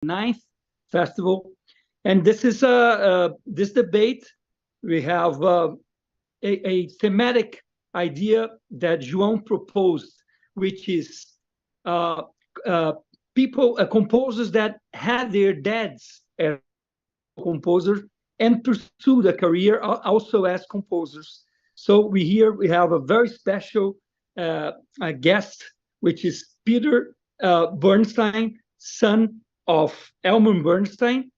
ninth festival. And this is this debate. We have a thematic idea that João proposed, which is composers that had their dads as composers and pursued a career also as composers. So we have a very special guest, which is Peter Bernstein, son of Elmer Bernstein,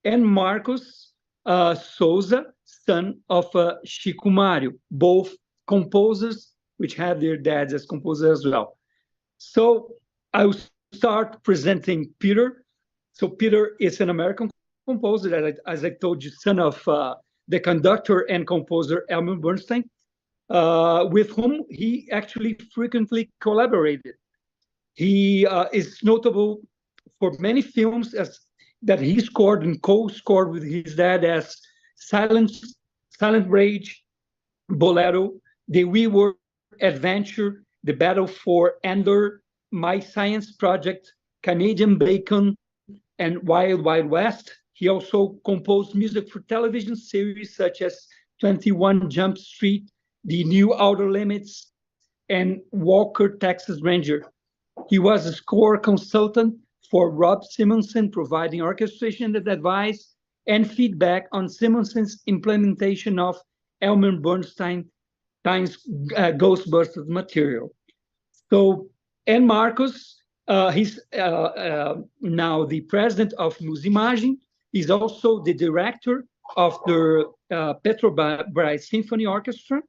and Marcos Souza, son of Chico Mário, both composers which had their dads as composers as well. So I will start presenting Peter. So Peter is an American composer, as I told you, son of the conductor and composer Elmer Bernstein, with whom he actually frequently collaborated. He is notable for many films that he scored and co-scored with his dad as Silent Rage, Bolero, The Rework Adventure, The Battle for Endor, My Science Project, Canadian Bacon, and Wild Wild West. He also composed music for television series such as 21 Jump Street, The New Outer Limits, and Walker, Texas Ranger. He was a score consultant for Rob Simonson, providing orchestration advice and feedback on Simonson's implementation of Elmer Bernstein's Ghostbuster material. So, and Marcos, he's now the president of Musimagem. He's also the director of the Petrobras Symphony Orchestra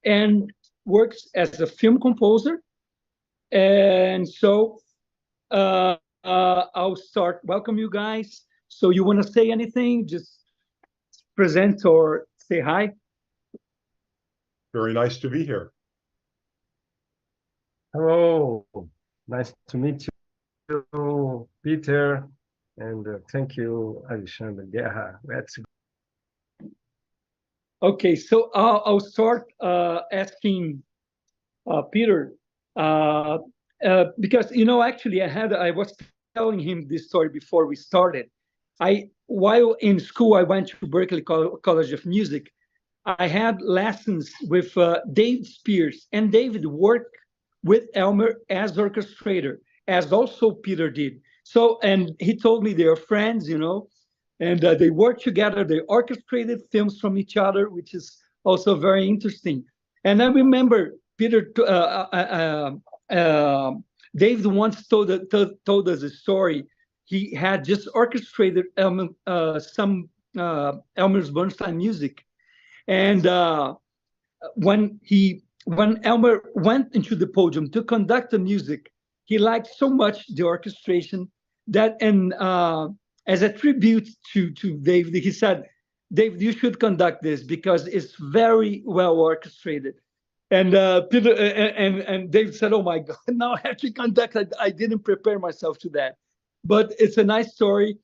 and works as a film composer. And so I'll start. Welcome, you guys. So you want to say anything? Just present or say hi. Very nice to be here. Hello, nice to meet you, Peter, and thank you, Alexandre Guerra. Let's go. Okay, so I'll start asking Peter, because actually I was telling him this story before we started. While in school, I went to Berklee College of Music. I had lessons with Dave Spears, and David worked with Elmer as orchestrator, as also Peter did. So, and he told me they are friends, and they work together. They orchestrated films from each other, which is also very interesting. And I remember Peter, David once told us a story. He had just orchestrated some Elmer Bernstein music, and when Elmer went into the podium to conduct the music, he liked so much the orchestration that, and as a tribute to David, he said, "David, you should conduct this because it's very well orchestrated." And Peter and David said, "Oh my God, now I have to conduct. I didn't prepare myself to that." But it's a nice story,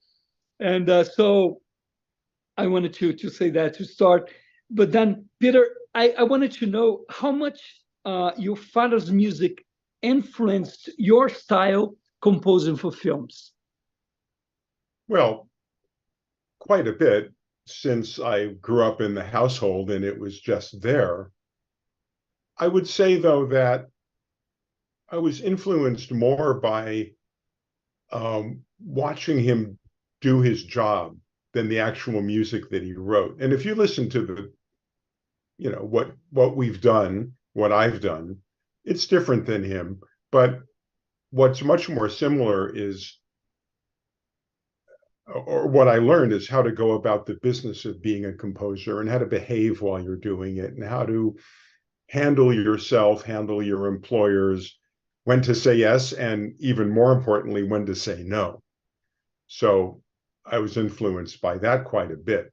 and so I wanted to say that to start. But then, Peter, I wanted to know how much your father's music influenced your style composing for films. Well, quite a bit, since I grew up in the household and it was just there. I would say, though, that I was influenced more by watching him do his job than the actual music that he wrote. And if you listen to the, what we've done, what I've done, it's different than him. But what's much more similar is, or what I learned is how to go about the business of being a composer and how to behave while you're doing it and how to handle yourself, handle your employers, when to say yes, and even more importantly, when to say no. So I was influenced by that quite a bit.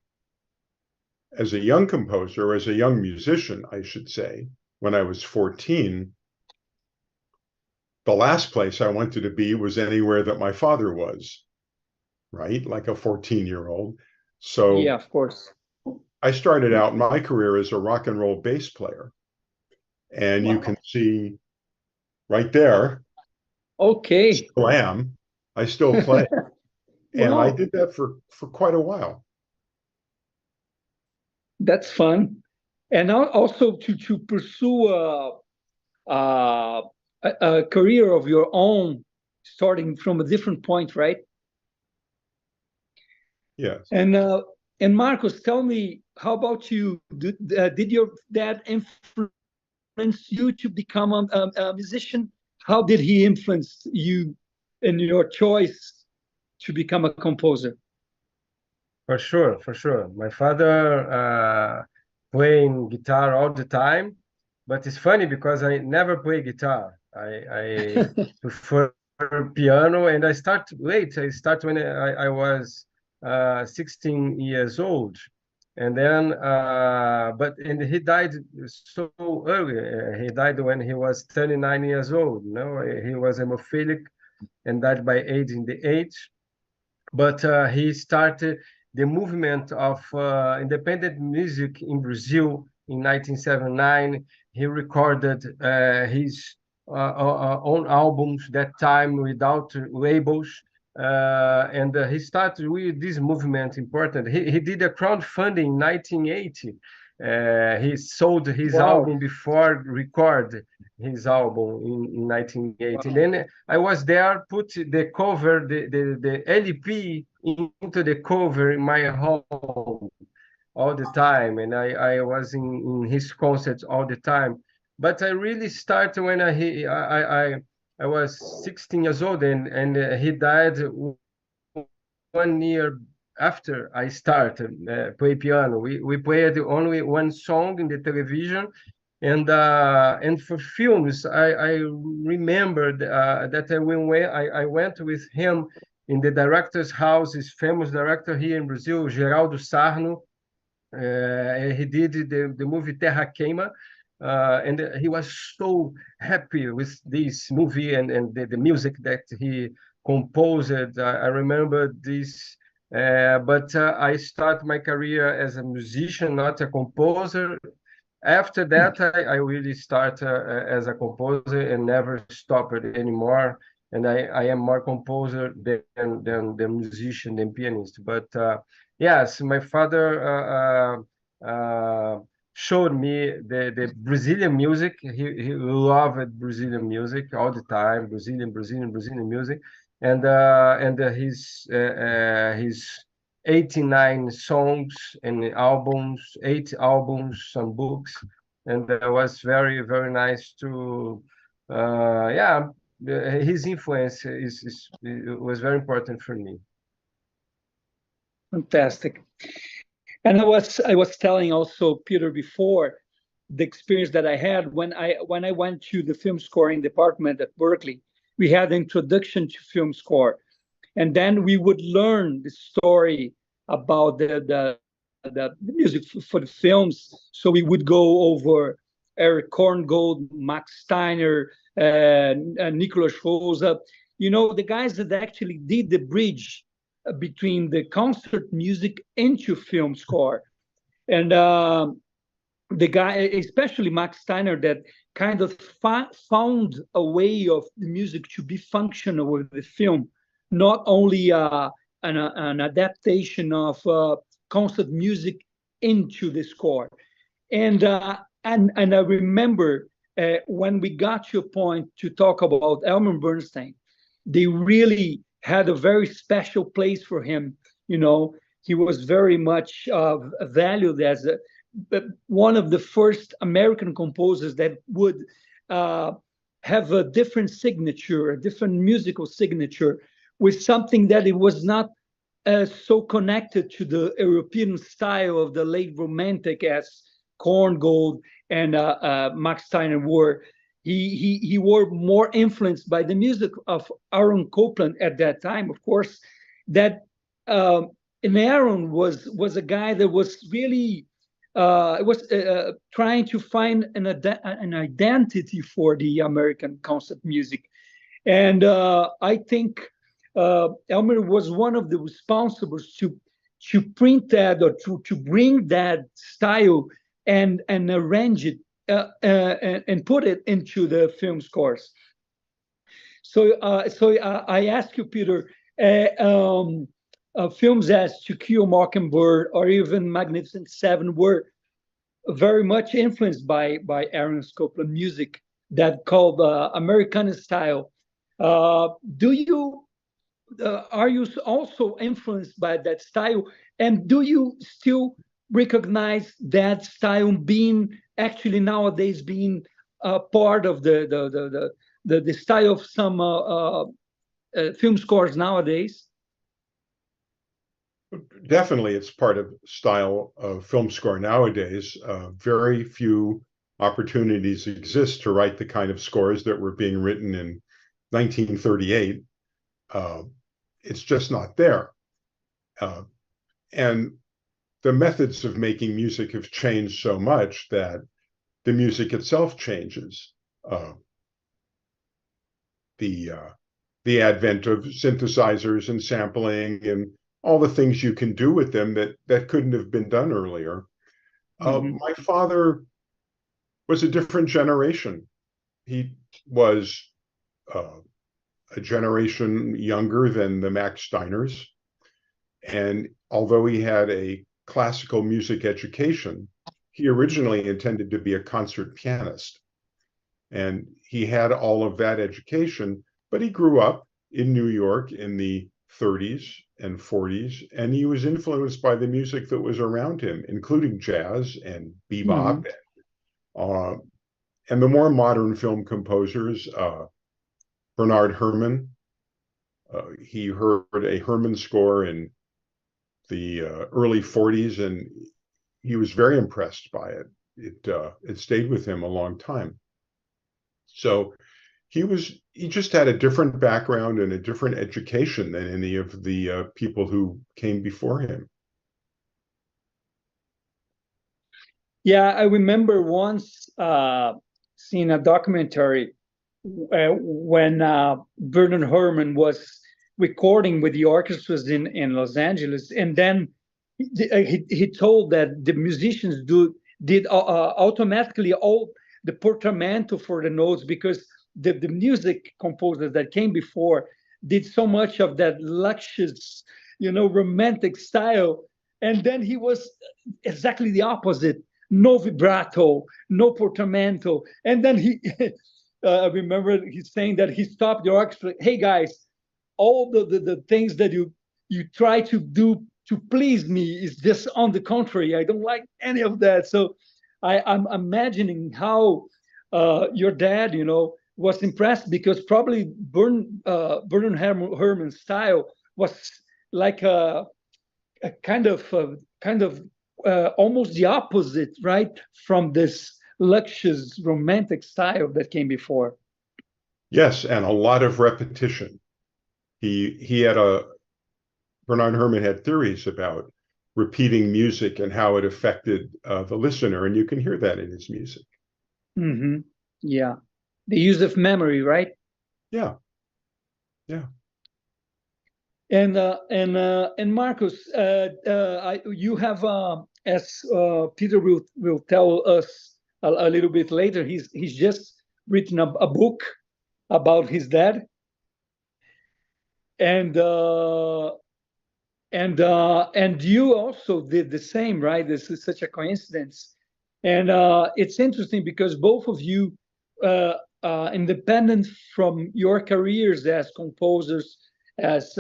As a young composer, as a young musician, I should say, when I was 14, the last place I wanted to be was anywhere that my father was, right? Like a 14-year-old. So yeah, of course. I started out my career as a rock and roll bass player. And you can see right there, okay, still am. I still play. And I Wow. did that for quite a while. That's fun. And also to pursue a, a career of your own, starting from a different point, right? Yes. And Marcos, tell me, how about you? Did your dad influence you to become a musician? How did he influence you in your choice to become a composer? For sure, for sure. My father playing guitar all the time, but it's funny because I never play guitar. I prefer piano, and I start late. I start when I was 16 years old, and then and he died so early. He died when he was 39 years old. No, he was hemophilic and died by age in the age. But he started the movement of independent music in Brazil in 1979. He recorded his own albums that time without labels. And he started with this movement important. He did a crowdfunding in 1980. He sold his Wow. album before record his album in 1980. Wow. Then I was there, put the cover, the LP into the cover in my home all the time, and I was in his concerts all the time. But I really started when I was 16 years old, and he died 1 year after I started play piano. We played only one song in the television, and for films, I remembered that I went with him in the director's house, his famous director here in Brazil, Geraldo Sarno. He did the movie Terra Queima, and he was so happy with this movie and the music that he composed. I remember this, but I started my career as a musician, not a composer. After that, I really started as a composer and never stopped it anymore. And I am more composer than musician, than pianist. But yes, my father showed me the Brazilian music. He loved Brazilian music all the time, Brazilian music. And his 89 songs and albums, 8 albums, some books, and that was very, very nice to, yeah, his influence was very important for me. Fantastic. And I was telling also Peter before the experience that I had when I went to the film scoring department at Berkeley. We had an introduction to film score, and then we would learn the story about the music for the films. So we would go over Eric Korngold, Max Steiner, Nicolas Rosa, the guys that actually did the bridge between the concert music into film score. And the guy, especially Max Steiner, that kind of found a way of the music to be functional with the film, not only an adaptation of concert music into the score. And I remember when we got to a point to talk about Elmer Bernstein, they really had a very special place for him. He was very much valued as one of the first American composers that would have a different signature, a different musical signature, with something that it was not so connected to the European style of the late Romantic as Korngold and Max Steiner were. He were more influenced by the music of Aaron Copland at that time, of course. That and Aaron was a guy that was really trying to find an identity for the American concert music, and I think Elmer was one of the responsibles to print that, or to bring that style and arrange it and put it into the film scores. So I ask you, Peter, films as To Kill a Mockingbird or even Magnificent Seven were very much influenced by Aaron Copland music that called Americana style. Do you are you also influenced by that style, and do you still recognize that style being actually nowadays being part of the style of some film scores nowadays? Definitely, it's part of style of film score nowadays. Very few opportunities exist to write the kind of scores that were being written in 1938. It's just not there. And the methods of making music have changed so much that the music itself changes. The advent of synthesizers and sampling and all the things you can do with them that couldn't have been done earlier. My father was a different generation. He was a generation younger than the Max Steiners. And although he had a classical music education, he originally intended to be a concert pianist. And he had all of that education, but he grew up in New York in the 30s and 40s, and he was influenced by the music that was around him, including jazz and bebop, and the more modern film composers, Bernard Herrmann. He heard a Herrmann score in the early 40s, and he was very impressed by it. It stayed with him a long time. So he just had a different background and a different education than any of the people who came before him. Yeah, I remember once seeing a documentary when Bernard Herrmann was recording with the orchestras in Los Angeles, and then he told that the musicians did automatically all the portamento for the notes, because the music composers that came before did so much of that luscious, romantic style, and then he was exactly the opposite. No vibrato, no portamento, and then he. I remember he's saying that he stopped the orchestra. Hey guys, all the things that you try to do to please me is just on the contrary. I don't like any of that. So I'm imagining how your dad, was impressed, because probably Bernard Herrmann's style was like a kind of almost the opposite, right, from this luscious romantic style that came before. Yes, and a lot of repetition. Bernard Herrmann had theories about repeating music and how it affected the listener, and you can hear that in his music. Yeah, the use of memory, right? Yeah. And Marcos, you have, as Peter will tell us a little bit later, he's just written a book about his dad, and you also did the same, right? This is such a coincidence, and it's interesting because both of you, independent from your careers as composers, as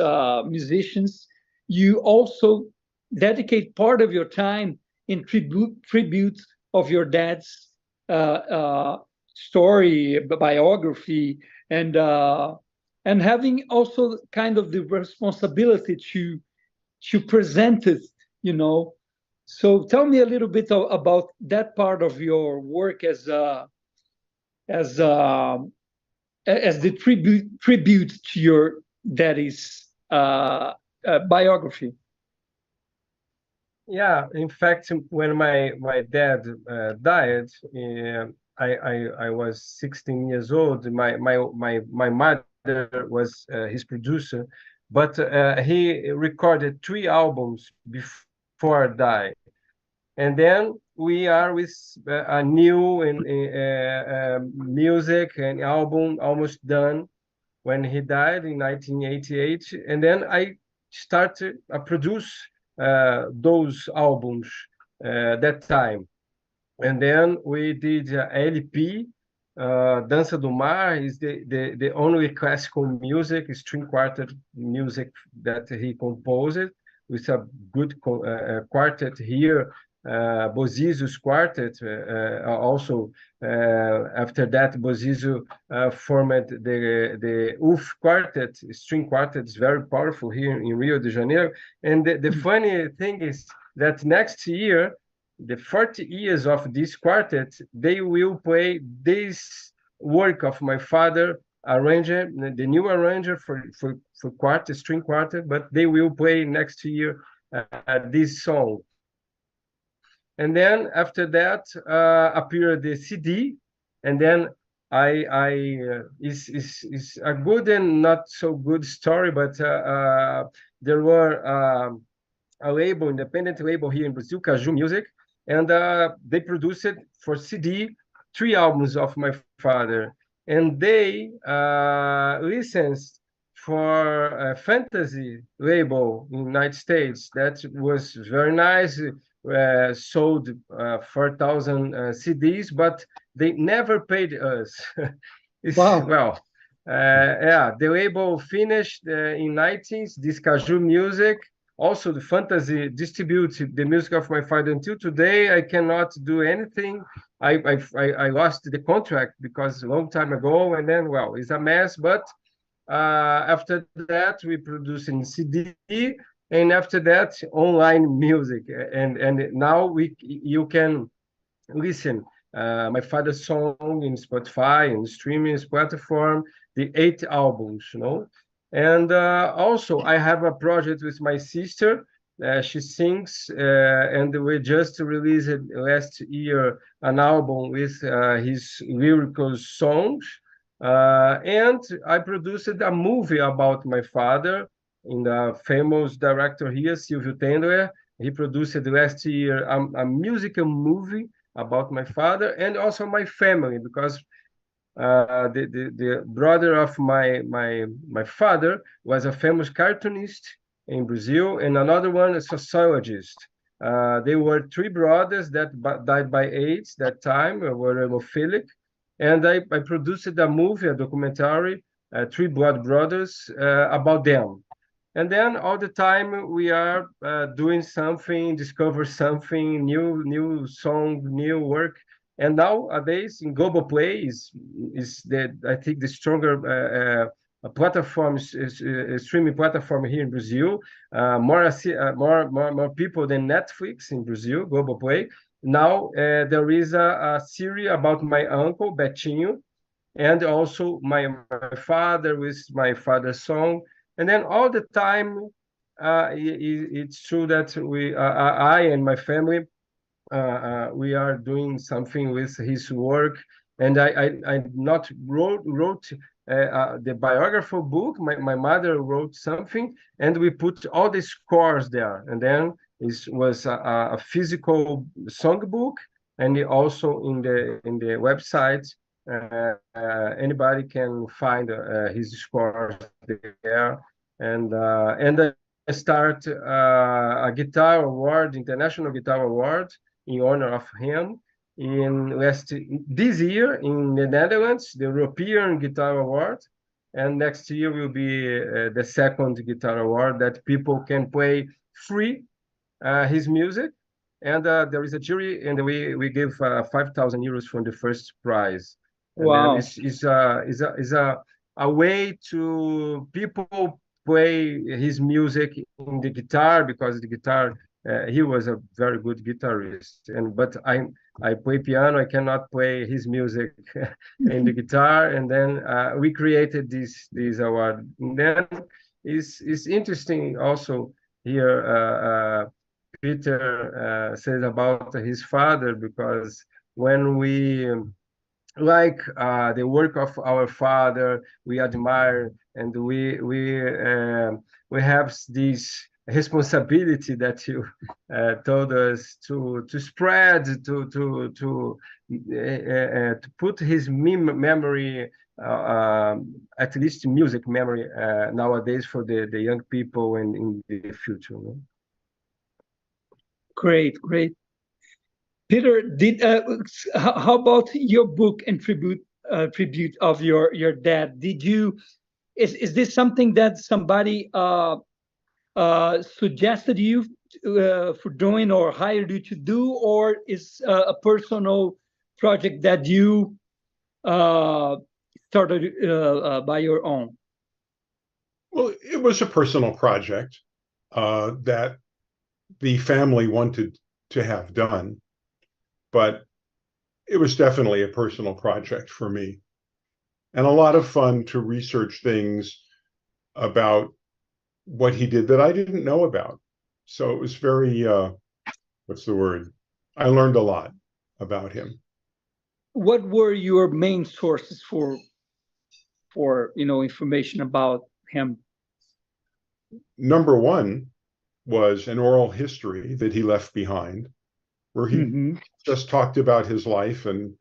musicians, you also dedicate part of your time in tribute of your dad's story, biography, and having also kind of the responsibility to present it, So tell me a little bit about that part of your work as the tribute to your daddy's biography. Yeah, in fact, when my dad died, I was 16 years old. My mother was his producer, but he recorded 3 albums before dying, and then we are with a new music and album almost done when he died in 1988, and then I start to produce those albums that time. And then we did LP. Dança do Mar is the only classical music, string quartet music that he composed with a good quartet here. Bozizio's quartet. Also, after that, Bozizio formed the UF quartet, string quartet. Is very powerful here in Rio de Janeiro. And the funny thing is that next year, the 40 years of this quartet, they will play this work of my father, arranger, the new arranger for quartet, string quartet, but they will play next year this song. And then after that appeared the CD, and then is a good and not so good story, but there were a label, independent label here in Brazil, Caju Music, and they produced it for CD 3 albums of my father, and they licensed for a fantasy label in the United States that was very nice. Sold 4,000 CDs, but they never paid us. Wow. Well, yeah, the label finished in 90s, this Caju Music. Also, the fantasy distributed the music of my father. Until today, I cannot do anything. I lost the contract because a long time ago, and then, well, it's a mess. But after that, we produced in CD. And after that, online music, and now you can listen my father's song in Spotify and streaming platform, the 8 albums, you know. And also I have a project with my sister. She sings, and we just released last year an album with his lyrical songs. And I produced a movie about my father. In the famous director here, Silvio Tendler, he produced last year a musical movie about my father and also my family, because the brother of my father was a famous cartoonist in Brazil, and another one a sociologist. They were 3 brothers that died by AIDS that time, were hemophilic, and I produced a movie, a documentary, 3 Blood Brothers, about them. And then all the time we are doing something, discover something, new song, new work. And nowadays in Global Play is I think the stronger platform, streaming platform here in Brazil. More people than Netflix in Brazil, Global Play. Now there is a series about my uncle Betinho, and also my father with my father's song. And then all the time, it's true that I and my family, we are doing something with his work. And I not wrote the biography book. My mother wrote something, and we put all the scores there. And then it was a physical songbook, and also in the website. Anybody can find his scores there, and I start a guitar award, international guitar award, in honor of him this year in the Netherlands, the European Guitar Award, and next year will be the second guitar award that people can play free his music, and there is a jury, and we give 5,000 euros from the first prize. Wow. Is a way to people play his music in the guitar, because the guitar, he was a very good guitarist, but I play piano. I cannot play his music in the guitar, and then we created this award. And then it's interesting also here. Peter says about his father, because when we like the work of our father, we admire, and we have this responsibility that you told us to spread, to put his memory at least music memory nowadays for the young people and in the future. No? Great, great. Peter, how about your book and tribute of your dad? Did you is this something that somebody suggested you for doing or hired you to do, or is a personal project that you started by your own? Well, it was a personal project that the family wanted to have done, but it was definitely a personal project for me, and a lot of fun to research things about what he did that I didn't know about. So it was very, what's the word? I learned a lot about him. What were your main sources for information about him? Number one was an oral history that he left behind, where he just talked about his life and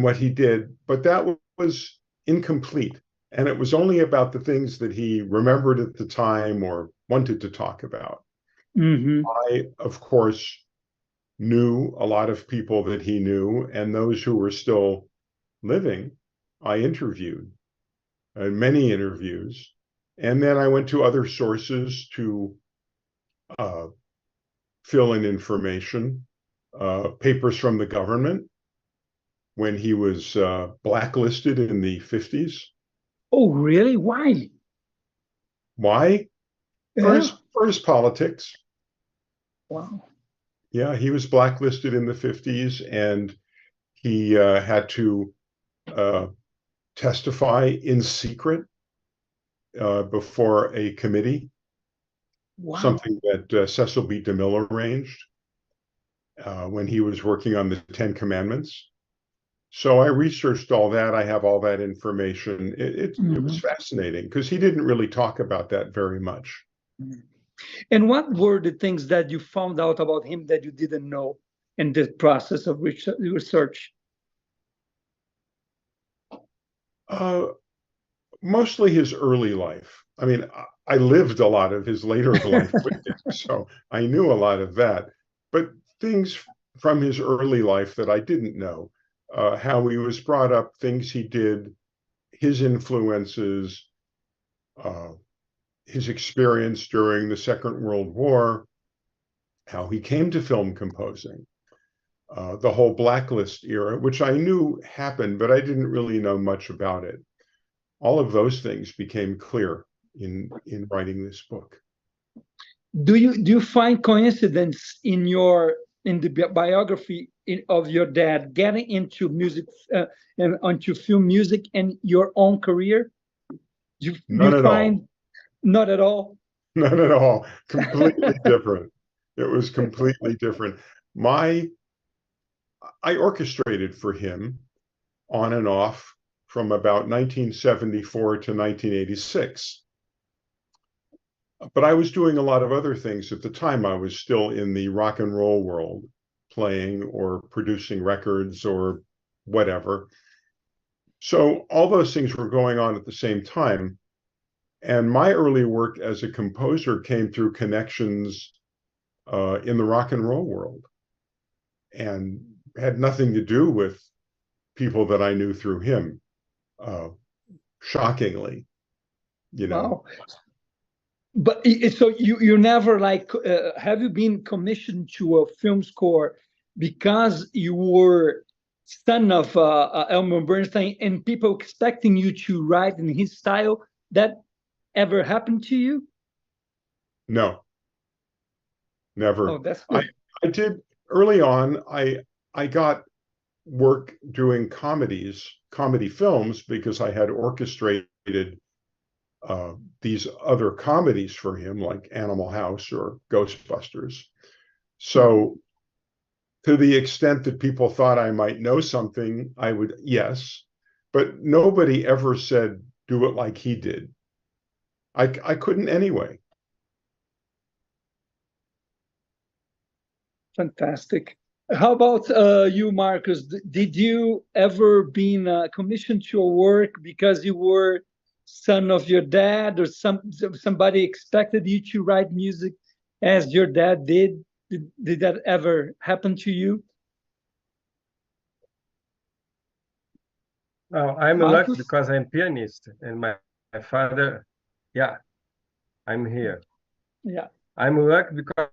what he did, but that was incomplete. And it was only about the things that he remembered at the time or wanted to talk about. I, of course, knew a lot of people that he knew, and those who were still living, I interviewed, many interviews. And then I went to other sources to fill in information, papers from the government when he was blacklisted in the 50s. Oh, really? Why? Why? Yeah. For his politics. Wow. Yeah, he was blacklisted in the 50s, and he had to testify in secret before a committee. Wow. Something that Cecil B. DeMille arranged when he was working on the Ten Commandments. So I researched all that. I have all that information. It was fascinating because he didn't really talk about that very much. And what were the things that you found out about him that you didn't know in the process of research? Mostly his early life. I mean, I lived a lot of his later life with him, so I knew a lot of that. But things from his early life that I didn't know, how he was brought up, things he did, his influences, his experience during the Second World War, how he came to film composing, the whole blacklist era, which I knew happened, but I didn't really know much about it. All of those things became clear in writing this book. Do you find coincidence in the biography of your dad getting into music and onto film music and your own career? None at all. Not at all. None at all. Completely different. It was completely different. I orchestrated for him on and off from about 1974 to 1986. But I was doing a lot of other things at the time. I was still in the rock and roll world, playing or producing records or whatever. So all those things were going on at the same time. And my early work as a composer came through connections in the rock and roll world and had nothing to do with people that I knew through him, shockingly, Wow. But so you never have you been commissioned to a film score because you were son of Elmer Bernstein and people expecting you to write in his style? That ever happened to you? No, never. Oh, that's good. I did early on. I got work doing comedy films because I had orchestrated these other comedies for him, like Animal House or Ghostbusters. So to the extent that people thought I might know something, I would, yes, but nobody ever said, do it like he did. I couldn't anyway. Fantastic. How about you, Marcus? Did you ever been commissioned to a work because you were son of your dad, or somebody expected you to write music as your dad did? Did that ever happen to you? Oh, I'm lucky Marcus? because I'm pianist, and my father, yeah, I'm here. Yeah. I'm lucky because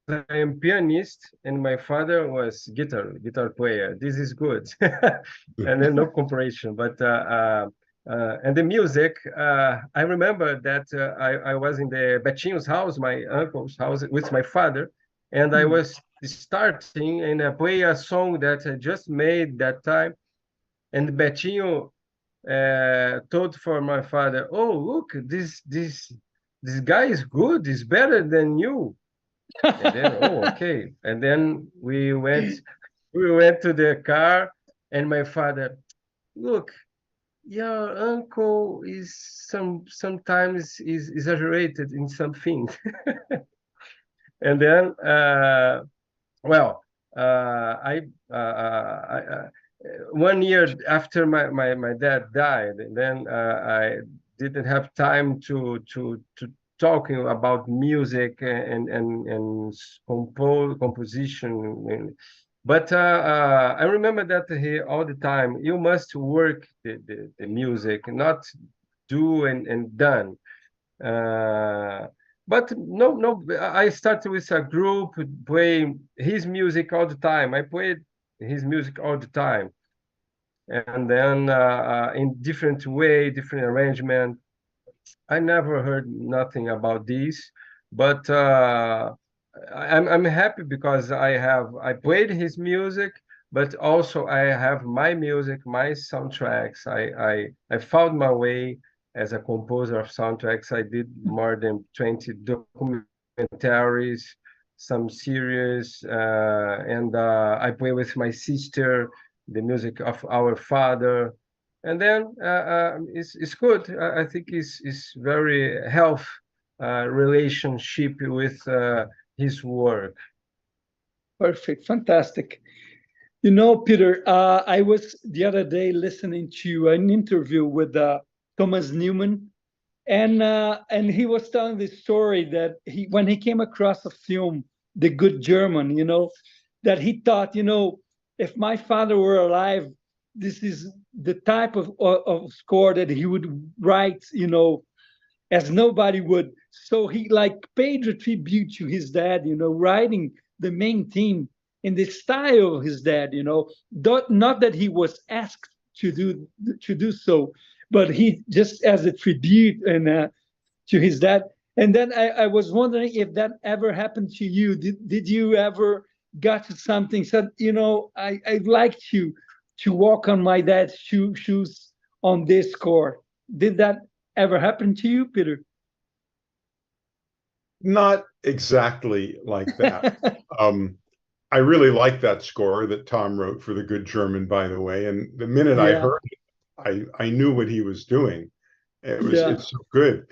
I am pianist, and my father was guitar player. This is good, and then no comparison. But and the music, I remember that I was in the Betinho's house, my uncle's house, with my father, and I was starting and I play a song that I just made that time, and Betinho told for my father, "Oh, look, this guy is good. He's better than you." And then, oh, okay. And then we went to the car, and my father, look, your uncle is sometimes is exaggerated in some things. And then, well, I 1 year after my dad died, and then I didn't have time to talking about music and composition. But I remember that he all the time, you must work the music, not do and done. But no, I started with a group playing his music all the time. I played his music all the time, and then in different way, different arrangement. I never heard nothing about this, but I'm happy because I played his music, but also I have my music, my soundtracks. I found my way as a composer of soundtracks. I did more than 20 documentaries, some series, and I play with my sister the music of our father. And then it's good. I think it's very health relationship with his work. Perfect. Fantastic. You know, Peter, I was the other day listening to an interview with Thomas Newman, and he was telling the story that when he came across a film, The Good German, that he thought, if my father were alive, this is the type of score that he would write, as nobody would. So he paid a tribute to his dad, writing the main theme in the style of his dad, not that he was asked to do so, but he just as a tribute and to his dad. And then I was wondering if that ever happened to you. Did you ever got to something said, I'd like to walk on my dad's shoes on this score? Did that ever happen to you, Peter? Not exactly like that. I really like that score that Tom wrote for The Good German, by the way. And the minute I heard it, I knew what he was doing. It's so good.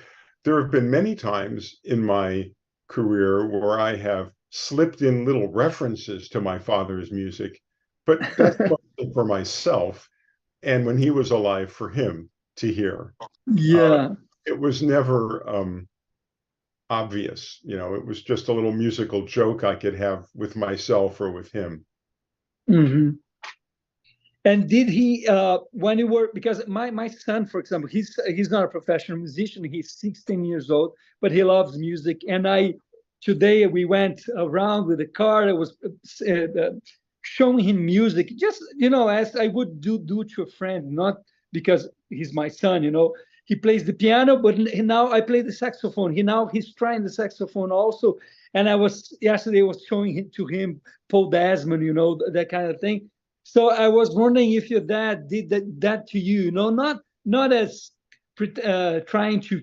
There have been many times in my career where I have slipped in little references to my father's music, but that's mostly for myself. And when he was alive, for him to hear. It was never obvious. It was just a little musical joke I could have with myself or with him. Mm-hmm. And did he, when you were, because my son, for example, he's not a professional musician. He's 16 years old, but he loves music. And today we went around with a car. I was showing him music, just, as I would do to a friend, not because he's my son, He plays the piano, but now I play the saxophone. He's trying the saxophone also. And yesterday I was showing to him Paul Desmond, that kind of thing. So I was wondering if your dad did that to you, not as trying to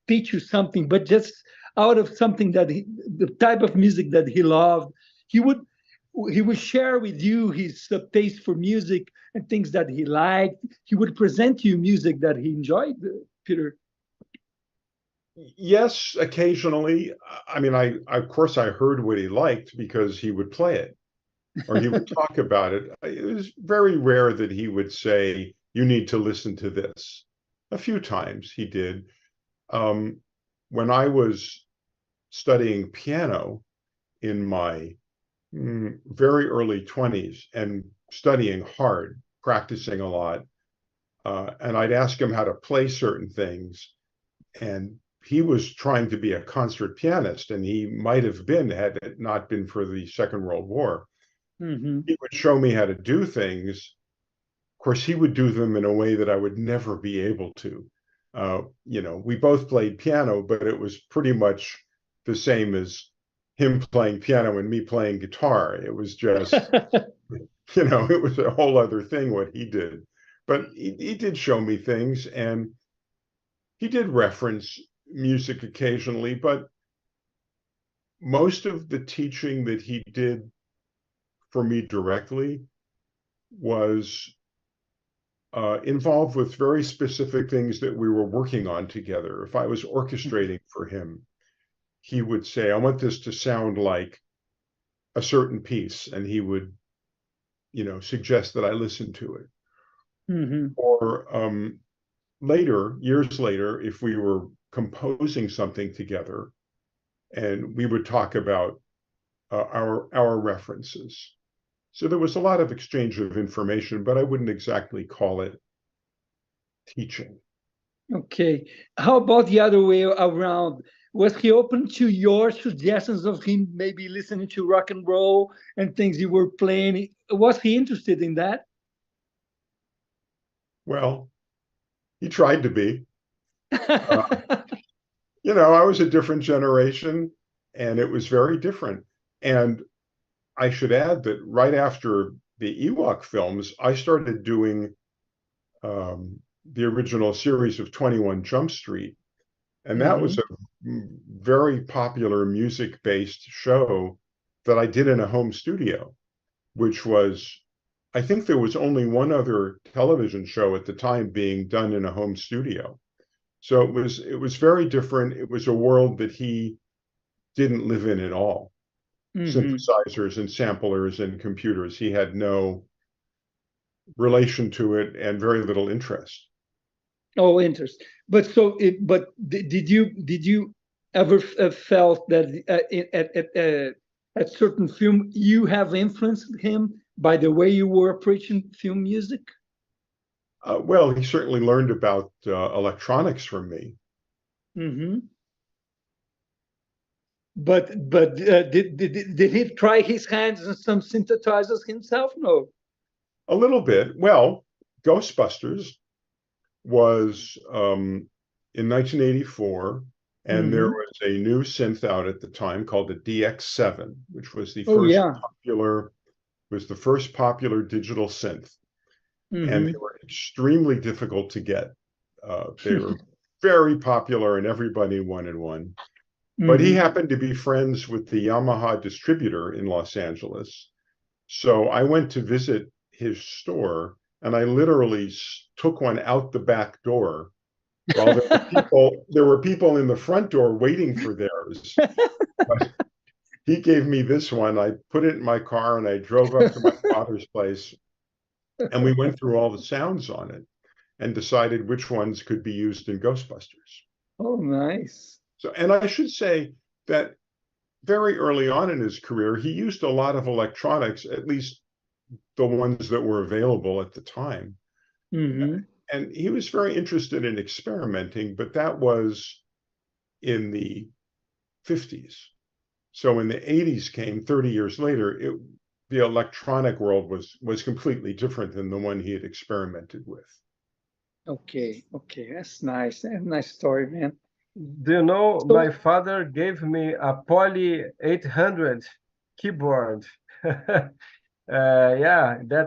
teach you something, but just out of something that the type of music that he loved. He would share with you his taste for music and things that he liked. He would present you music that he enjoyed, Peter. Yes, occasionally. I mean, of course I heard what he liked because he would play it or he would talk about it. It was very rare that he would say, you need to listen to this. A few times he did. When I was studying piano in my very early 20s and studying hard, practicing a lot, and I'd ask him how to play certain things, and he was trying to be a concert pianist, and he might have been had it not been for the Second World War. He would show me how to do things. Of course, he would do them in a way that I would never be able to. We both played piano, but it was pretty much the same as him playing piano and me playing guitar. It was just, it was a whole other thing what he did. But he did show me things, and he did reference music occasionally, but most of the teaching that he did for me directly was involved with very specific things that we were working on together. If I was orchestrating for him, he would say, I want this to sound like a certain piece, and he would, suggest that I listen to it. Or years later, if we were composing something together, and we would talk about our references. So there was a lot of exchange of information, but I wouldn't exactly call it teaching. Okay. How about the other way around? Was he open to your suggestions of him maybe listening to rock and roll and things you were playing? Was he interested in that? Well, he tried to be. I was a different generation, and it was very different. And I should add that right after the Ewok films, I started doing the original series of 21 Jump Street. And that was a very popular music-based show that I did in a home studio, which was, I think there was only one other television show at the time being done in a home studio. So it was very different. It was a world that he didn't live in at all. Synthesizers and samplers and computers. He had no relation to it and very little interest. Oh, interest. But did you ever felt that at certain film you have influenced him by the way you were approaching film music? Well, he certainly learned about electronics from me. But did he try his hands on some synthesizers himself? No. A little bit. Well, Ghostbusters was in 1984, and there was a new synth out at the time called the DX7, which was the first popular digital synth. And they were extremely difficult to get. They were very popular, and everybody wanted one. But he happened to be friends with the Yamaha distributor in Los Angeles. So I went to visit his store, and I literally took one out the back door while there were people in the front door waiting for theirs. But he gave me this one. I put it in my car, and I drove up to my father's place, and we went through all the sounds on it and decided which ones could be used in Ghostbusters. Oh, nice. So, and I should say that very early on in his career, he used a lot of electronics, at least the ones that were available at the time. And he was very interested in experimenting, but that was in the 50s. So when the 80s came 30 years later, the electronic world was completely different than the one he had experimented with. Okay, that's nice. That's a nice story, man. Do you know, my father gave me a Poly 800 keyboard. That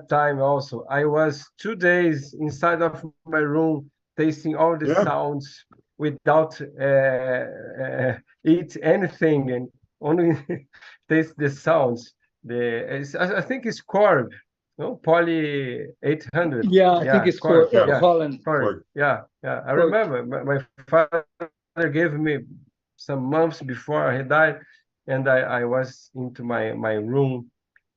time also. I was 2 days inside of my room, tasting all the sounds without eat anything, and only taste the sounds. I think it's Korg, no? Poly 800. Yeah, I think it's Korg. Yeah, Holland. Korg. Yeah. I remember my father gave me some months before he died, and I was into my room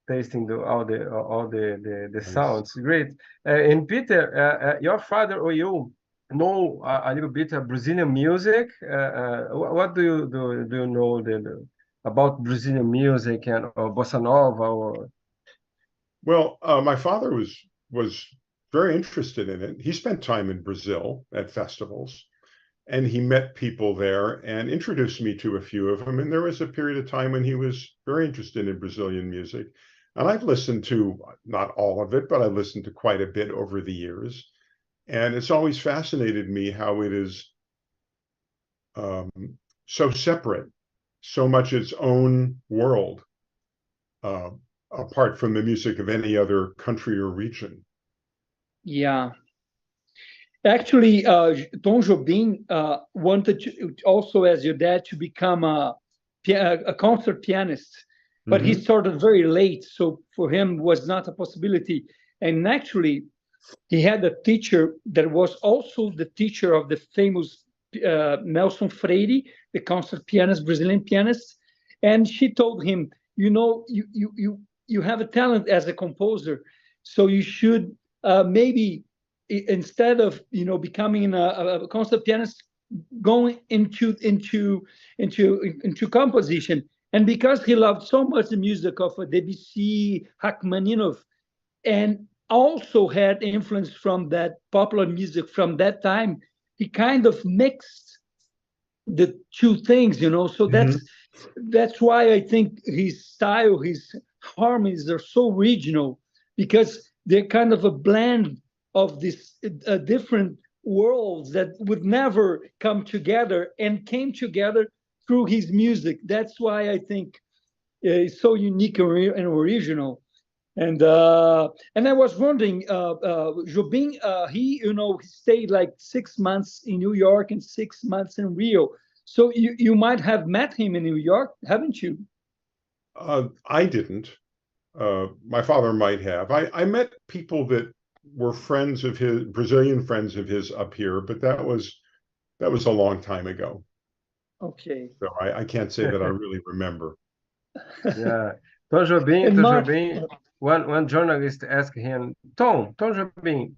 tasting all the sounds. Great. And Peter, your father or you know a little bit of Brazilian music. What do you know about Brazilian music and or bossa nova or? Well, my father was very interested in it. He spent time in Brazil at festivals, and he met people there and introduced me to a few of them. And there was a period of time when he was very interested in Brazilian music. And I've listened to, not all of it, but I've listened to quite a bit over the years. And it's always fascinated me how it is so separate, so much its own world, apart from the music of any other country or region. Yeah. Actually, Tom Jobim wanted to, also as your dad, to become a concert pianist, but he started very late, so for him was not a possibility. And actually, he had a teacher that was also the teacher of the famous Nelson Freire, the concert pianist, Brazilian pianist, and she told him, you know, you have a talent as a composer, so you should maybe, instead of becoming a concert pianist, going into composition. And because he loved so much the music of Debussy, Rachmaninoff, and also had influence from that popular music from that time, he kind of mixed the two things, So that's why I think his style, his harmonies are so regional, because they're kind of a blend of these different worlds that would never come together and came together through his music. That's why I think it's so unique and original. And I was wondering, Jobim, he stayed like 6 months in New York and 6 months in Rio. So you might have met him in New York, haven't you? I didn't. My father might have. I met people that were friends of his, Brazilian friends of his up here, but that was a long time ago. Okay. So I can't say that I really remember. Yeah. Tom Jobim, one journalist asked him, Tom Jobim,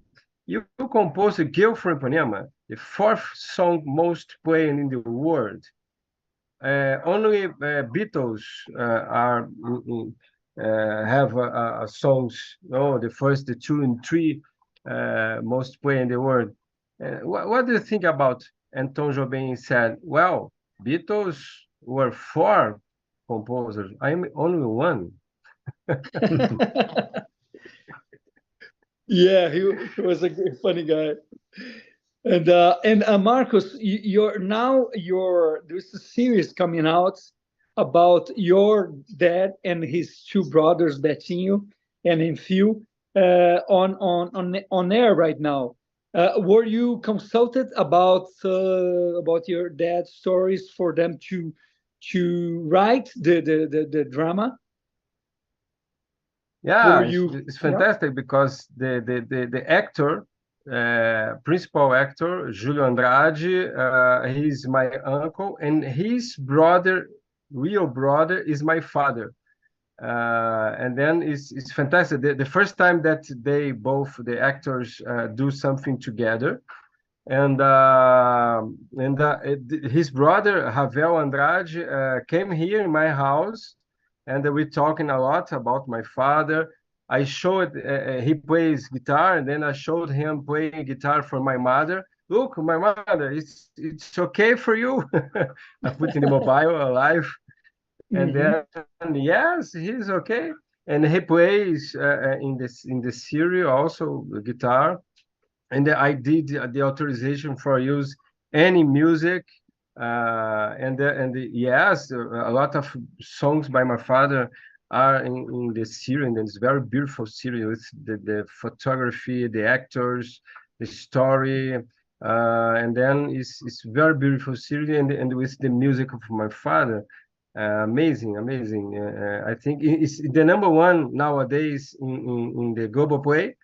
you composed Girl from Ipanema, the 4th song most played in the world. Only Beatles have songs, the first, the 2 and 3 most played in the world. What do you think about? And Tom Jobim said, well, Beatles were 4 composers. I'm only 1. Yeah, he was a funny guy. And Marcos, there's a series coming out about your dad and his 2 brothers, Betinho and Enfio, on air right now. Were you consulted about your dad's stories for them to write the drama? Yeah, it's fantastic, because the actor, principal actor, Julio Andrade, he's my uncle, and his brother, real brother, is my father. And then it's fantastic. The first time that the actors do something together, and his brother Ravel Andrade came here in my house, and we're talking a lot about my father. I showed he plays guitar, and then I showed him playing guitar for my mother. Look, my mother, it's okay for you. I put in the mobile alive. And then yes, he's okay, and he plays in the series also guitar, and I did the authorization for use any music, yes, a lot of songs by my father are in the series, and it's very beautiful series with the photography, the actors, the story, and then it's very beautiful series, and with the music of my father. Amazing. I think it's the number 1 nowadays in the global play.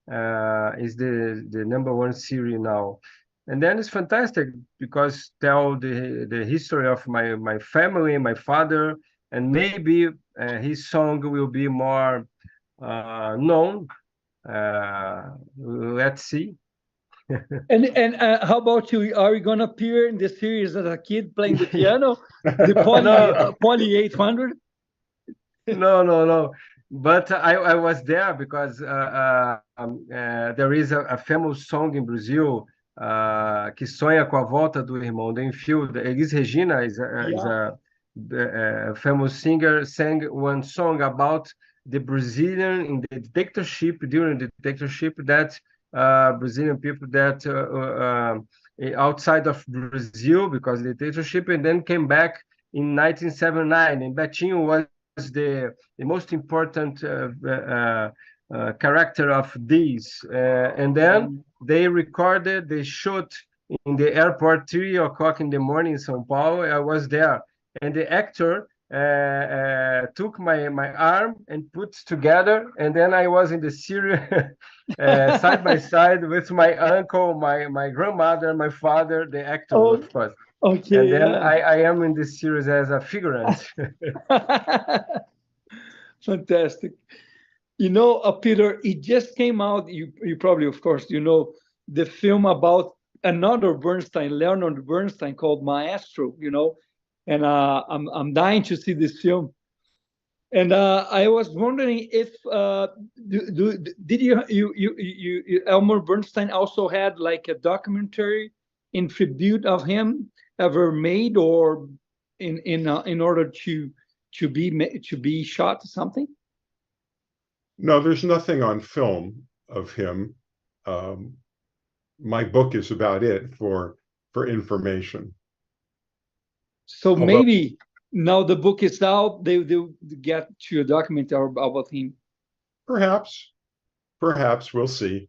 Is the number 1 series now, And then it's fantastic because tell the history of my family, my father, and maybe his song will be more known. Let's see. And how about you? Are you gonna appear in the series as a kid playing the piano, the Poly 800? No. But I was there because there is a famous song in Brazil que sonha com a volta do irmão do Enfio. Elis Regina is a famous singer, sang one song about the Brazilian in the dictatorship, during the dictatorship, that Brazilian people that outside of Brazil because of the dictatorship, and then came back in 1979, and Betinho was the most important character of these. And then they recorded, they shot in the airport 3 o'clock in the morning in São Paulo. I was there. And the actor took my arm and put together. And then I was in the series side by side with my uncle, my grandmother, my father, the actor, of course. Okay, and then I am in this series as a figurant. Fantastic. You know, Peter, it just came out. You probably, of course, you know the film about another Bernstein, Leonard Bernstein, called Maestro. You know, and I'm dying to see this film. And I was wondering if did you Elmer Bernstein also had like a documentary in tribute of him ever made, or in order to be shot or something? No, there's nothing on film of him. My book is about it for information. So maybe now the book is out, they'll get to a documentary about him. Perhaps we'll see.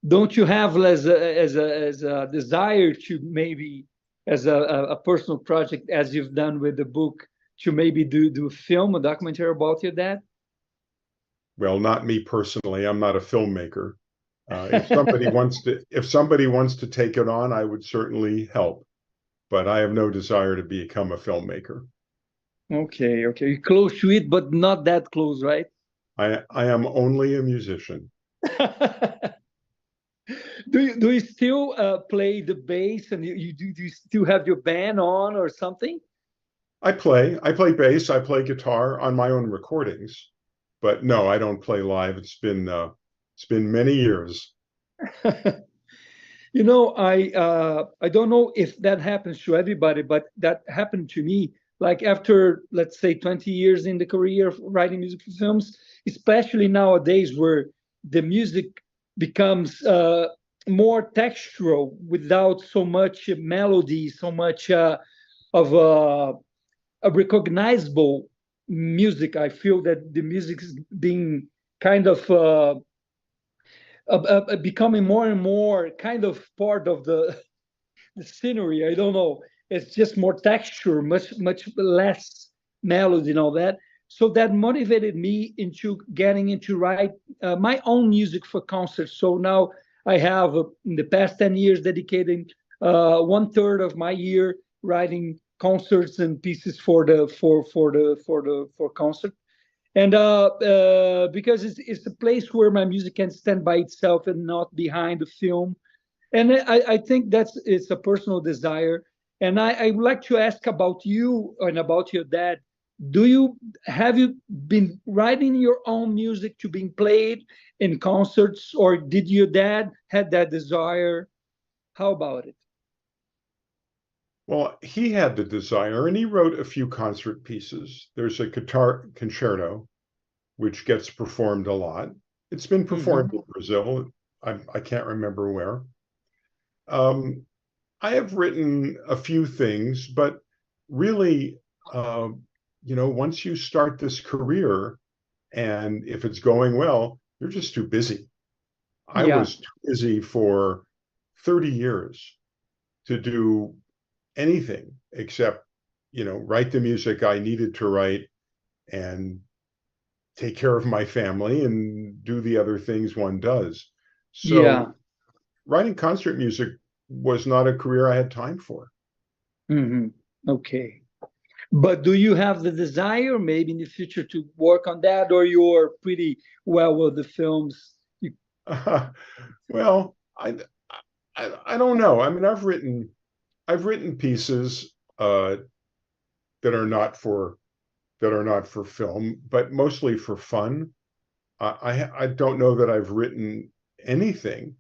Don't you have as a desire to maybe as a personal project, as you've done with the book, to maybe do film, a documentary about your dad? Well, not me personally. I'm not a filmmaker. If somebody wants to take it on, I would certainly help. But I have no desire to become a filmmaker. Okay. You're close to it, but not that close, right? I am only a musician. Do you still play the bass, and do you still have your band on or something? I play bass. I play guitar on my own recordings, but no, I don't play live. It's been many years. You know, I don't know if that happens to everybody, but that happened to me. Like after, let's say, 20 years in the career of writing music for films, especially nowadays where the music becomes more textural without so much melody, so much of a recognizable music. I feel that the music is being kind of becoming more and more kind of part of the scenery. I don't know. It's just more texture, much less melody and all that. So that motivated me into getting into write my own music for concerts. So now I have in the past 10 years dedicated 1/3 of my year writing concerts and pieces for concert. And because it's a place where my music can stand by itself and not behind the film. And I think it's a personal desire. And I would like to ask about you and about your dad. Have you been writing your own music to being played in concerts, or did your dad had that desire? How about it? Well, he had the desire, and he wrote a few concert pieces. There's a guitar concerto, which gets performed a lot. It's been performed in Brazil. I can't remember where. I have written a few things, but really, once you start this career, and if it's going well, you're just too busy. I was too busy for 30 years to do anything except, write the music I needed to write and take care of my family and do the other things one does. So writing concert music was not a career I had time for. Okay. But do you have the desire maybe in the future to work on that, or you're pretty well with the films? Well, I don't know. I mean, I've written pieces that are not for film, but mostly for fun. I don't know that I've written anything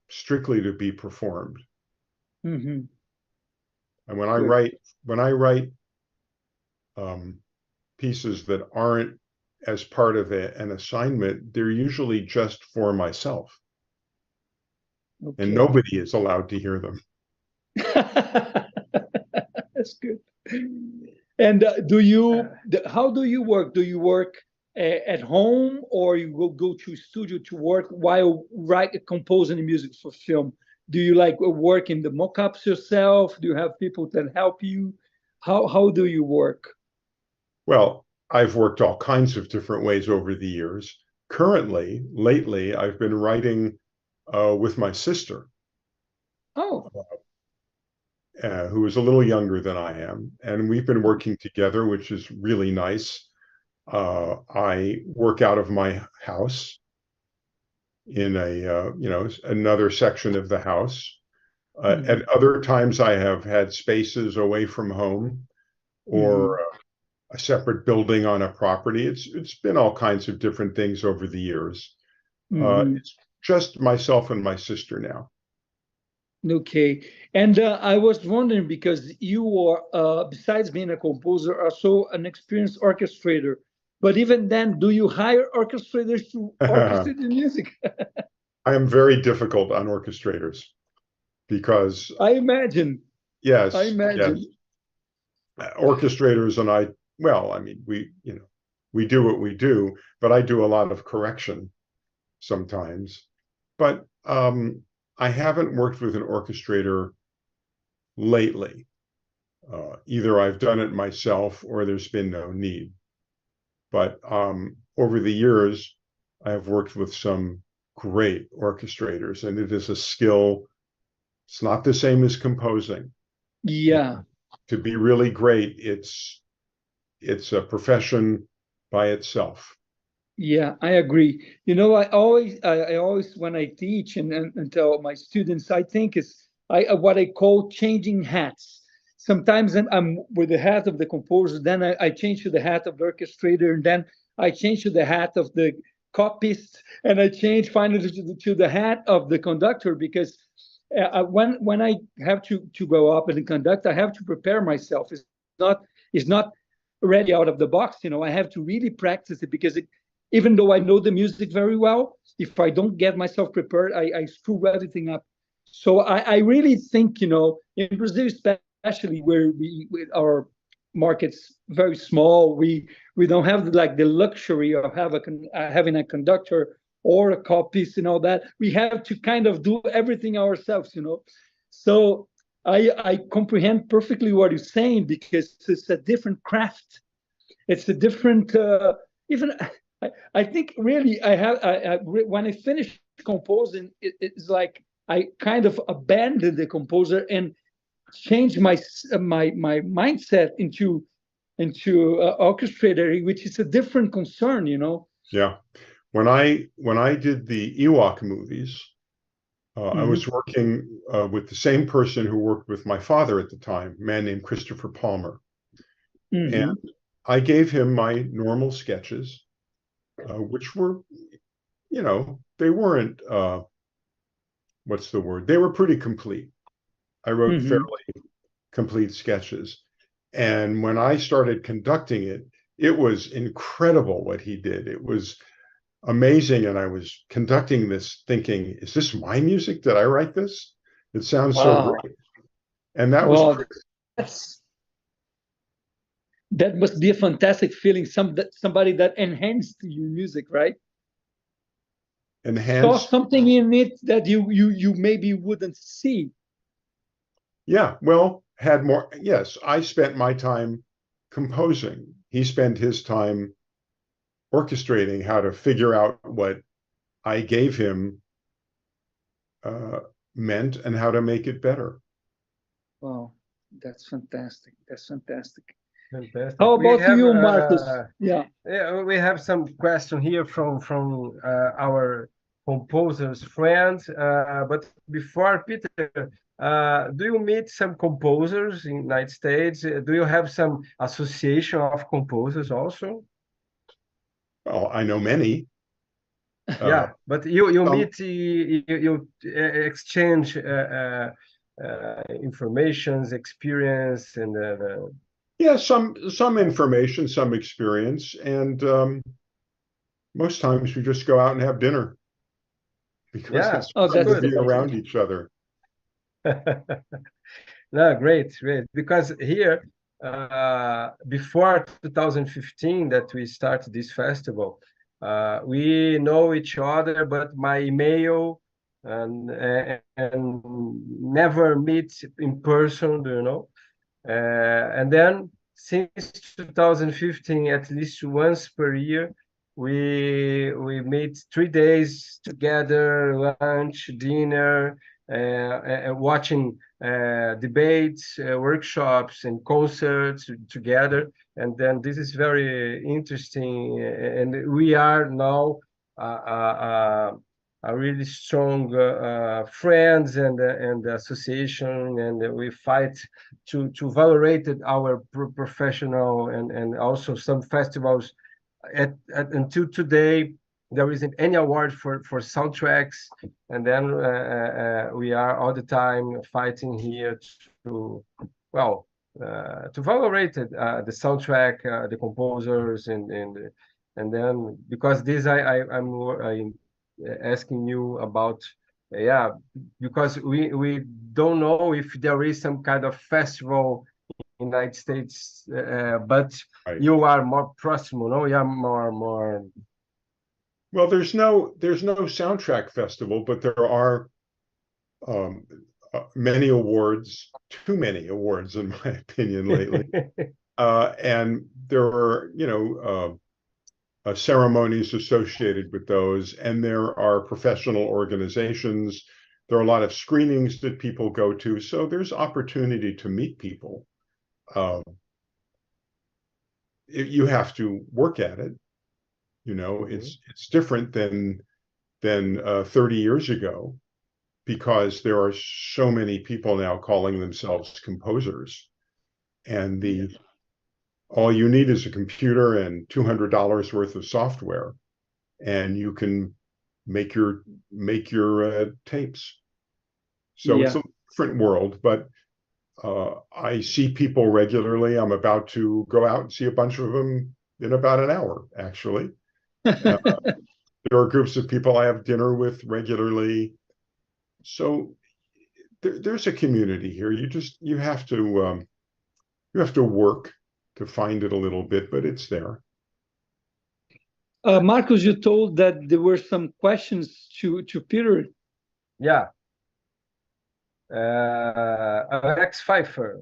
strictly to be performed. And when I write pieces that aren't as part of an assignment, they're usually just for myself. Okay. And nobody is allowed to hear them. That's good. And how do you work? Do you work at home, or you will go to a studio to work while composing the music for film? Do you like work in the mock-ups yourself? Do you have people that help you? How do you work? Well, I've worked all kinds of different ways over the years. Lately, I've been writing with my sister. Oh. Who is a little younger than I am. And we've been working together, which is really nice. I work out of my house in another section of the house. At other times, I have had spaces away from home or a separate building on a property. It's been all kinds of different things over the years. It's just myself and my sister now. Okay. And I was wondering, because you are, besides being a composer, also an experienced orchestrator. But even then, do you hire orchestrators to orchestrate the music? I am very difficult on orchestrators because I imagine. Yes. I imagine. Yes. Orchestrators and I, well, I mean, we do what we do, but I do a lot of correction sometimes. But I haven't worked with an orchestrator lately. Either I've done it myself or there's been no need. But over the years, I have worked with some great orchestrators, and it is a skill. It's not the same as composing. Yeah. To be really great, it's a profession by itself. Yeah, I agree. I always when I teach and tell my students, I think it's what I call changing hats. Sometimes I'm with the hat of the composer, then I change to the hat of the orchestrator, and then I change to the hat of the copyist, and I change finally to the hat of the conductor, because when I have to go up and conduct, I have to prepare myself. It's not ready out of the box. I have to really practice it, because even though I know the music very well, if I don't get myself prepared, I screw everything up. So I really think, in Brazil especially, where our market's very small, we don't have the luxury of having a conductor or a copyist and all that. We have to kind of do everything ourselves, So I comprehend perfectly what you're saying, because it's a different craft. It's a different, I think really when I finish composing, it's like I kind of abandoned the composer and changed my mindset into orchestrator, which is a different concern, Yeah. When I did the Ewok movies, I was working with the same person who worked with my father at the time, a man named Christopher Palmer. And I gave him my normal sketches, which were, they weren't, what's the word? They were pretty complete. I wrote fairly complete sketches. And when I started conducting it, it was incredible what he did. It was amazing. And I was conducting this thinking, is this my music? Did I write this? It sounds so great. And that was that must be a fantastic feeling. Somebody that enhanced your music, right? Enhanced. Saw something in it that you maybe wouldn't see. Yeah, well, had more. Yes, I spent my time composing. He spent his time orchestrating how to figure out what I gave him meant and how to make it better. Wow, that's fantastic. That's fantastic. Fantastic. How We about have, you, Marcus? Yeah. Yeah, we have some question here from our composers friends. But before, Peter, do you meet some composers in United States? Do you have some association of composers also? Well, I know many. Yeah, but you meet, you exchange informations, experience, and Yeah, some information, some experience, and most times we just go out and have dinner because yeah, it's Oh, fun that's to be good. around each other. No, great, great. Because here, before 2015 that we started this festival, we know each other, but my email and never meet in person, you know. And then since 2015, at least once per year, we meet 3 days together, lunch, dinner, watching debates, workshops, and concerts together. And then this is very interesting. And we are now a really strong friends and association, and we fight to valorate our professional and also some festivals. Until today, there isn't any award for soundtracks, and then we are all the time fighting here to, well, to valorate it, the soundtrack, the composers, and then because this I'm asking you about, yeah, because we don't know if there is some kind of festival in the United States, but Right. you are more proximal, no? You are more. Well, there's no soundtrack festival, but there are many awards, too many awards, in my opinion, lately. And there are, ceremonies associated with those, and there are professional organizations. There are a lot of screenings that people go to, so there's opportunity to meet people. You have to work at it. It's different than 30 years ago, because there are so many people now calling themselves composers, and all you need is a computer and $200 worth of software, and you can make your tapes. So it's a different world, but I see people regularly. I'm about to go out and see a bunch of them in about an hour, actually. There are groups of people I have dinner with regularly. So there's a community here. You have to work to find it a little bit, but it's there. Marcus, you told that there were some questions to Peter. Yeah. Alex Pfeiffer.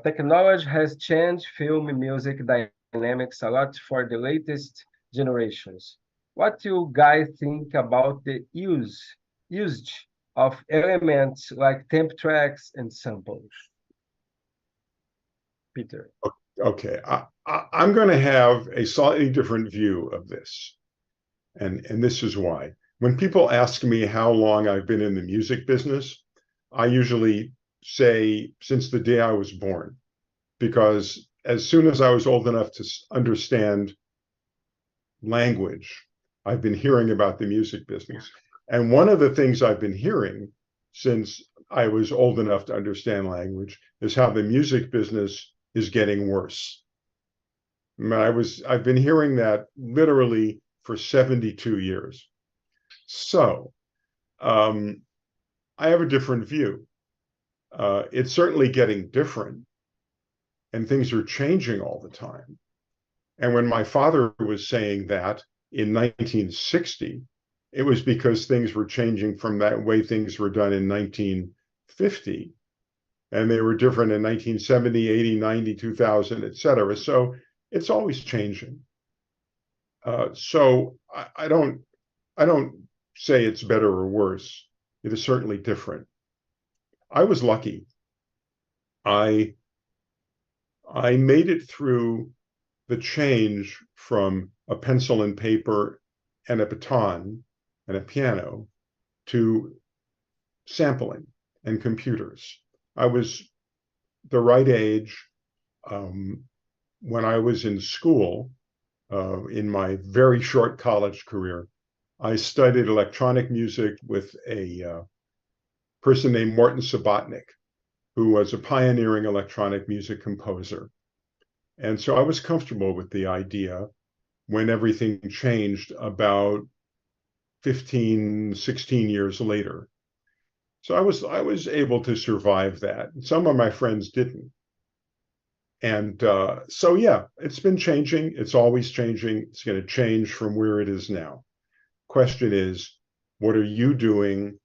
Technology has changed film music dynamics a lot for the latest generations. What do you guys think about the usage of elements like temp tracks and samples? Peter. Okay, I'm going to have a slightly different view of this, and this is why. When people ask me how long I've been in the music business, I usually say since the day I was born, because as soon as I was old enough to understand language, I've been hearing about the music business. And one of the things I've been hearing since I was old enough to understand language is how the music business is getting worse. I've been hearing that literally for 72 years. So I have a different view. It's certainly getting different, and things are changing all the time. And when my father was saying that in 1960, it was because things were changing from that way things were done in 1950. And they were different in 1970, 80, 90, 2000, et cetera. So it's always changing. So I don't say it's better or worse. It is certainly different. I was lucky. I made it through the change from a pencil and paper and a baton and a piano to sampling and computers. I was the right age when I was in school, in my very short college career. I studied electronic music with a person named Morton Subotnick, who was a pioneering electronic music composer. And so I was comfortable with the idea when everything changed about 15, 16 years later. So I was able to survive that. Some of my friends didn't. And so, yeah, it's been changing. It's always changing. It's going to change from where it is now. Question is, what are you doing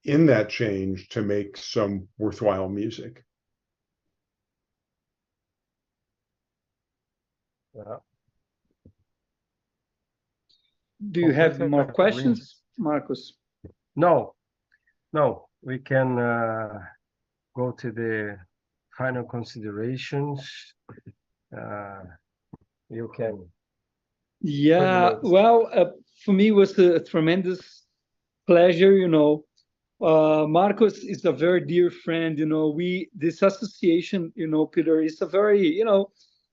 in that change to make some worthwhile music? Yeah. Do you have more questions, Marcos? No, we can go to the final considerations. You can. Yeah, well, for me, it was a tremendous pleasure, Marcos is a very dear friend, this association, Peter, is a very,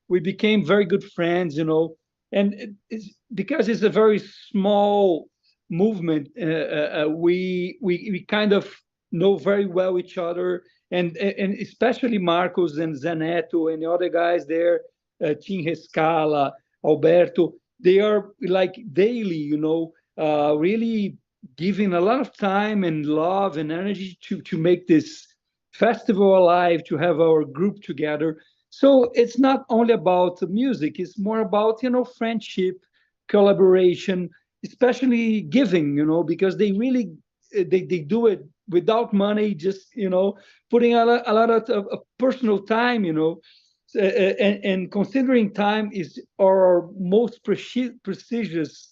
we became very good friends, and it's because it's a very small movement. We kind of know very well each other, and especially Marcos and Zaneto and the other guys there, Tim Rescala, Alberto, they are like daily, really giving a lot of time and love and energy to make this festival alive, to have our group together. So it's not only about music, it's more about, friendship, collaboration, especially giving, because they really, they do it without money, just, putting a lot of personal time, and considering time is our most prestigious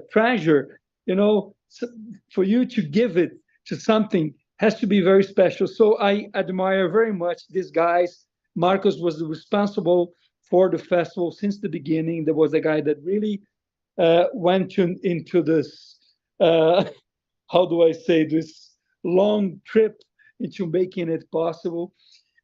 treasure, so for you to give it to something has to be very special. So I admire very much these guys. Marcos was responsible for the festival since the beginning. There was a guy that really went into this, how do I say, this long trip into making it possible.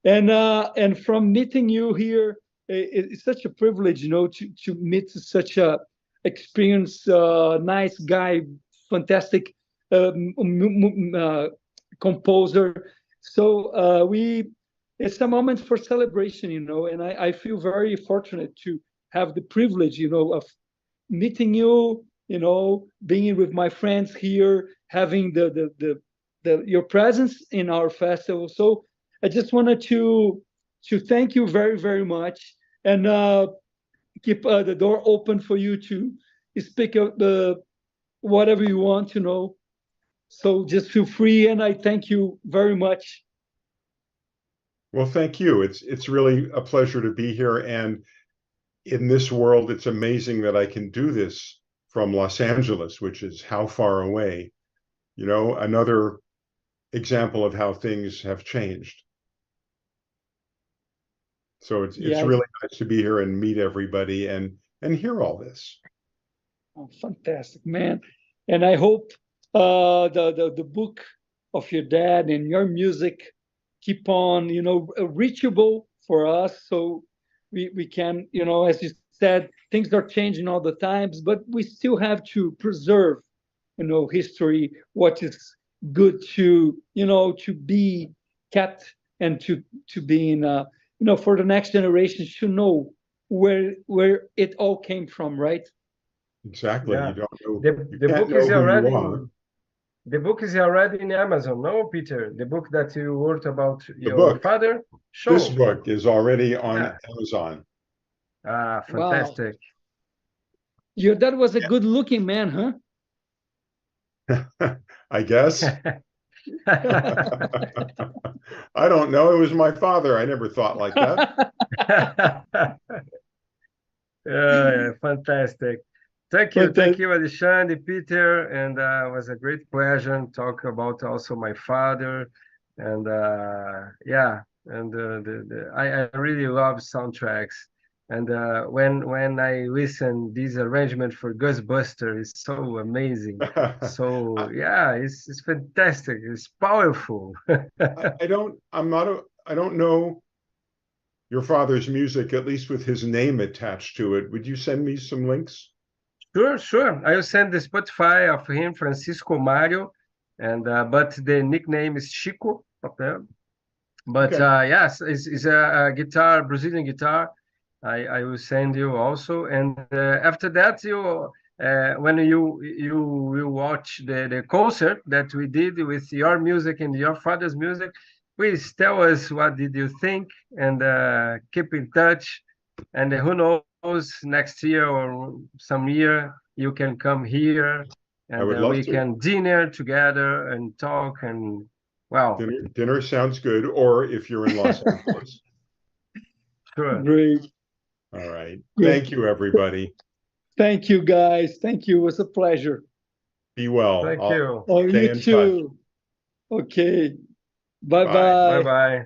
And from meeting you here, it's such a privilege, to meet such a experienced, nice guy, fantastic composer. So it's a moment for celebration, and I feel very fortunate to have the privilege, of meeting you, being with my friends here, having your presence in our festival. So I just wanted to thank you very, very much, and keep the door open for you to speak whatever you want to know. So just feel free, and I thank you very much. Well, thank you. It's really a pleasure to be here. And in this world, it's amazing that I can do this from Los Angeles, which is how far away, another example of how things have changed. So it's really nice to be here and meet everybody and hear all this. Oh, fantastic, man. And I hope the book of your dad and your music keep on, reachable for us, so we can, as you said, things are changing all the times, but we still have to preserve, history, what is good to, to be kept, and to be in, for the next generation to know where it all came from, right? Exactly. Yeah. You don't know. The book is already. The book is already in Amazon, no, Peter? The book that you wrote about your father? Show. This book is already on Amazon. Ah, fantastic. Wow. Your dad was a good-looking man, huh? I guess. I don't know. It was my father. I never thought like that. Fantastic. Thank you, Fantastic. Alexandre, Peter, and it was a great pleasure to talk about also my father, and yeah, and I really love soundtracks, and when I listen this arrangement for Ghostbuster is so amazing. So yeah, it's fantastic. It's powerful. I don't know your father's music, at least with his name attached to it. Would you send me some links? Sure. I will send the Spotify of him, Francisco Mário, and but the nickname is Chico. Okay. But Okay. yes, it's a guitar, Brazilian guitar. I will send you also, and after that, when you will watch the concert that we did with your music and your father's music, please tell us what did you think, and keep in touch. And who knows, next year or some year you can come here, I would and love we to. can dinner together and talk. And well, Dinner sounds good. Or if you're in Los Angeles. sure. Great. All right. Good. Thank you, everybody. Thank you, guys. Thank you. It was a pleasure. Be well. Thank you. Oh, Stay you in touch. too. Okay. Bye-bye. Bye-bye.